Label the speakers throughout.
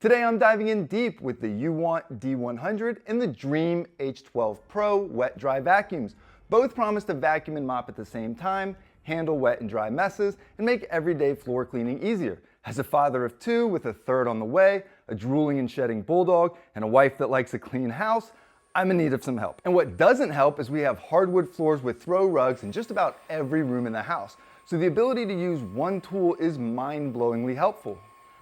Speaker 1: Today I'm diving in deep with the UWANT D100 and the Dreame H12 Pro wet-dry vacuums. Both promise to vacuum and mop at the same time, handle wet and dry messes, and make everyday floor cleaning easier. As a father of two with a third on the way, a drooling and shedding bulldog, and a wife that likes a clean house, I'm in need of some help. And what doesn't help is we have hardwood floors with throw rugs in just about every room in the house. So the ability to use one tool is mind-blowingly helpful.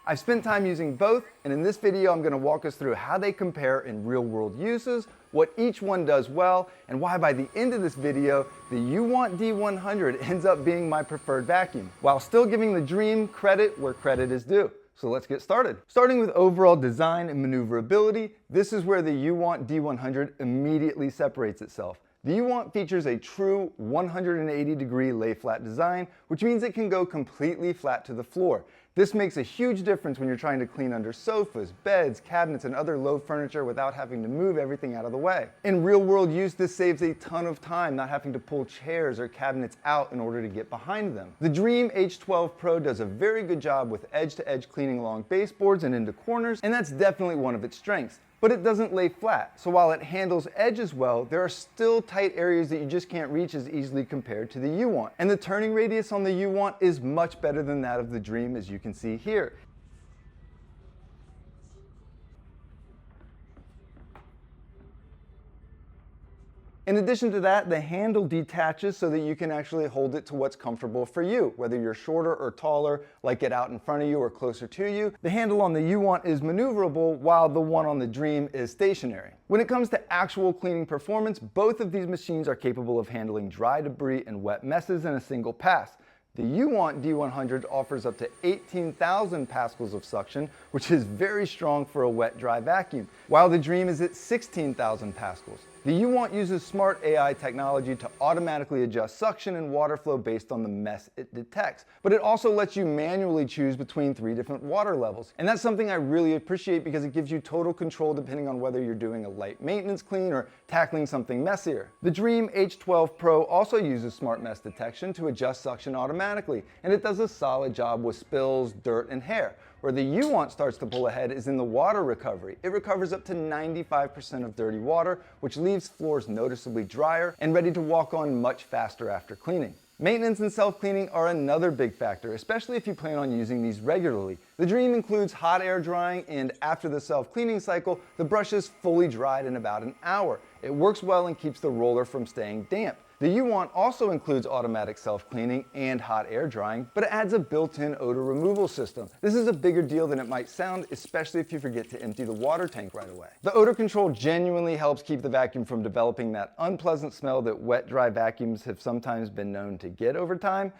Speaker 1: I've spent time using both, and in this video I'm going to walk us through how they compare in real-world uses, what each one does well, and why by the end of this video, the UWANT D100 ends up being my preferred vacuum, while still giving the Dreame credit where credit is due. So let's get started. Starting with overall design and maneuverability, this is where the UWANT D100 immediately separates itself. The UWANT features a true 180-degree lay-flat design, which means it can go completely flat to the floor. This makes a huge difference when you're trying to clean under sofas, beds, cabinets, and other low furniture without having to move everything out of the way. In real-world use, this saves a ton of time not having to pull chairs or cabinets out in order to get behind them. The Dreame H12 Pro does a very good job with edge-to-edge cleaning along baseboards and into corners, and that's definitely one of its strengths. But it doesn't lay flat, so while it handles edges well, there are still tight areas that you just can't reach as easily compared to the UWANT. And the turning radius on the UWANT is much better than that of the Dreame, as you can see here. In addition to that, the handle detaches so that you can actually hold it to what's comfortable for you, whether you're shorter or taller, like it out in front of you or closer to you. The handle on the UWANT is maneuverable, while the one on the Dreame is stationary. When it comes to actual cleaning performance, both of these machines are capable of handling dry debris and wet messes in a single pass. The UWANT D100 offers up to 18,000 pascals of suction, which is very strong for a wet-dry vacuum, while the Dreame is at 16,000 pascals. The UWANT uses smart AI technology to automatically adjust suction and water flow based on the mess it detects, but it also lets you manually choose between 3 different water levels. And that's something I really appreciate because it gives you total control depending on whether you're doing a light maintenance clean or tackling something messier. The Dreame H12 Pro also uses smart mess detection to adjust suction automatically, and it does a solid job with spills, dirt, and hair. Where the UWANT starts to pull ahead is in the water recovery. It recovers up to 95% of dirty water, which leaves floors noticeably drier and ready to walk on much faster after cleaning. Maintenance and self-cleaning are another big factor, especially if you plan on using these regularly. The Dreame includes hot air drying, and after the self-cleaning cycle, the brush is fully dried in about an hour. It works well and keeps the roller from staying damp. The UWANT also includes automatic self-cleaning and hot air drying, but it adds a built-in odor removal system. This is a bigger deal than it might sound, especially if you forget to empty the water tank right away. The odor control genuinely helps keep the vacuum from developing that unpleasant smell that wet-dry vacuums have sometimes been known to get over time.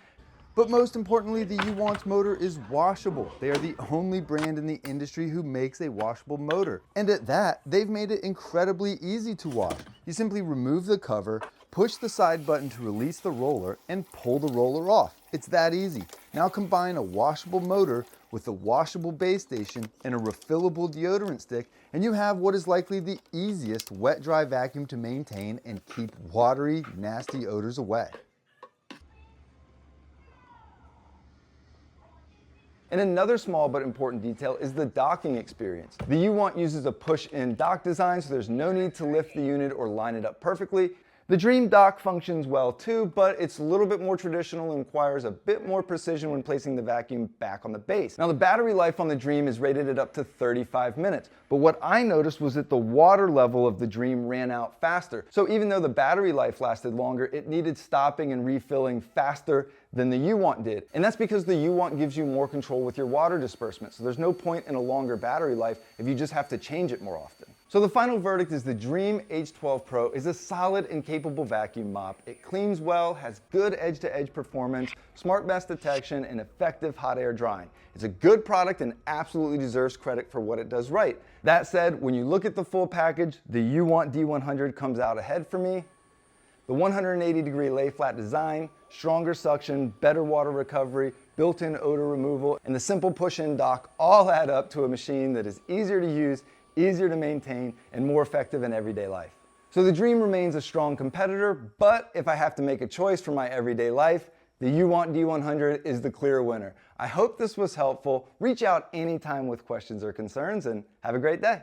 Speaker 1: But most importantly, the UWANT's motor is washable. They are the only brand in the industry who makes a washable motor. And at that, they've made it incredibly easy to wash. You simply remove the cover, push the side button to release the roller, and pull the roller off. It's that easy. Now combine a washable motor with a washable base station and a refillable deodorant stick, and you have what is likely the easiest wet-dry vacuum to maintain and keep watery, nasty odors away. And another small but important detail is the docking experience. The UWANT uses a push-in dock design, so there's no need to lift the unit or line it up perfectly. The Dreame dock functions well too, but it's a little bit more traditional and requires a bit more precision when placing the vacuum back on the base. Now the battery life on the Dreame is rated at up to 35 minutes, but what I noticed was that the water level of the Dreame ran out faster. So even though the battery life lasted longer, it needed stopping and refilling faster than the UWANT did. And that's because the UWANT gives you more control with your water disbursement. So there's no point in a longer battery life if you just have to change it more often. So the final verdict is the Dreame H12 Pro is a solid and capable vacuum mop. It cleans well, has good edge-to-edge performance, smart mess detection, and effective hot air drying. It's a good product and absolutely deserves credit for what it does right. That said, when you look at the full package, the UWANT D100 comes out ahead for me. The 180-degree lay-flat design, stronger suction, better water recovery, built-in odor removal, and the simple push-in dock all add up to a machine that is easier to use, easier to maintain, and more effective in everyday life. So the Dreame remains a strong competitor, but if I have to make a choice for my everyday life, The UWANT D100 is the clear winner. I hope this was helpful. Reach out anytime with questions or concerns, and have a great day.